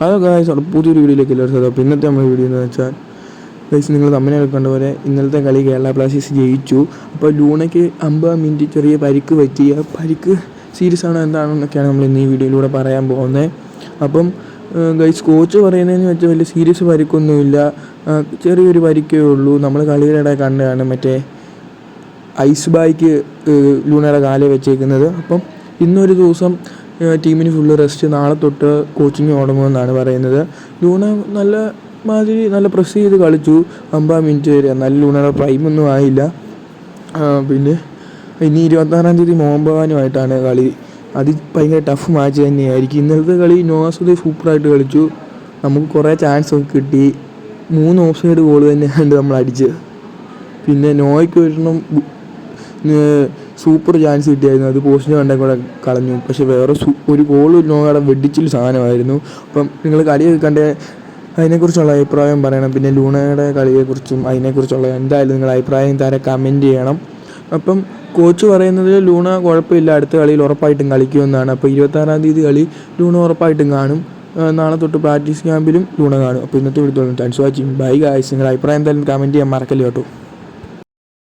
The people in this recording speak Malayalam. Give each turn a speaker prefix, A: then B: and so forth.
A: അതൊക്കെ പുതിയൊരു വീഡിയോയിലേക്ക് എല്ലാവരും സാധാ. അപ്പോൾ ഇന്നത്തെ നമ്മുടെ വീഡിയോ എന്ന് വെച്ചാൽ ഗൈസ്, നിങ്ങൾ തമ്മിൽ കണ്ട പോലെ ഇന്നലത്തെ കളി കേരള ബ്ലാസ്റ്റേഴ്സ് ജയിച്ചു. അപ്പോൾ ലൂണയ്ക്ക് 50 മിനിറ്റ് ചെറിയ പരിക്ക് പറ്റി. ആ പരിക്ക് സീരിയസ് ആണോ എന്താണെന്നൊക്കെയാണ് നമ്മൾ ഇന്ന് ഈ വീഡിയോയിലൂടെ പറയാൻ പോകുന്നത്. അപ്പം ഗൈസ്, കോച്ച് പറയുന്നതെന്ന് വെച്ചാൽ വലിയ സീരിയസ് പരിക്കൊന്നുമില്ല, ചെറിയൊരു പരിക്കേ ഉള്ളൂ. നമ്മൾ കളിയുടെ കണ്ടാണ് മറ്റേ ഐസ് ബായ്ക്ക് ലൂണയുടെ കാലേ വെച്ചേക്കുന്നത്. അപ്പം ഇന്നൊരു ദിവസം ടീമിന് ഫുള്ള് റെസ്റ്റ്, നാളെ തൊട്ട് കോച്ചിങ് തുടങ്ങുമെന്നാണ് പറയുന്നത്. ലൂണ നല്ല പ്രസ് ചെയ്ത് കളിച്ചു 50 മിനിറ്റ് വരെ. എന്നാലും ലൂണയുടെ പ്രൈമൊന്നും ആയില്ല. പിന്നെ ഇനി 26-ാം തീയതി മോഹൻബഗാനുമായിട്ടാണ് കളി. അത് ഭയങ്കര ടഫ് മാച്ച് തന്നെയായിരിക്കും. ഇന്നലത്തെ കളി നോവാസുദേ സൂപ്പറായിട്ട് കളിച്ചു. നമുക്ക് കുറേ ചാൻസൊക്കെ കിട്ടി. 3 ഓഫ് സൈഡ് ഗോൾ തന്നെയാണ് നമ്മൾ അടിച്ചത്. പിന്നെ നോയ്ക്ക് ഒരെണ്ണം സൂപ്പർ ചാൻസ് കിട്ടിയായിരുന്നു, അത് പോസ്റ്റിന് കണ്ടേ കൂടെ കളഞ്ഞു. പക്ഷേ വേറെ ഒരു ഗോൾ നോയുടെ വെടിച്ചിൽ സാധനമായിരുന്നു. അപ്പം നിങ്ങൾ കളിയൊക്കെ കണ്ടേ അതിനെക്കുറിച്ചുള്ള അഭിപ്രായം പറയണം. പിന്നെ ലൂണയുടെ കളിയെക്കുറിച്ചും അതിനെക്കുറിച്ചുള്ള എന്തായാലും നിങ്ങൾ അഭിപ്രായം താരെ കമൻറ്റ് ചെയ്യണം. അപ്പം കോച്ച് പറയുന്നത് ലൂണ കുഴപ്പമില്ല, അടുത്ത കളിയിൽ ഉറപ്പായിട്ടും കളിക്കുമെന്നാണ്. അപ്പോൾ 26-ാം തീയതി കളി ലൂണ ഉറപ്പായിട്ടും കാണും. നാളെ തൊട്ട് പ്രാക്ടീസ് ക്യാമ്പിലും ലൂണ കാണും. അപ്പോൾ ഇന്നത്തെ video thanks watching. Bye guys. നിങ്ങളുടെ അഭിപ്രായം എന്തായാലും കമൻറ്റ് ചെയ്യാൻ മറക്കല്ലേ കേട്ടോ.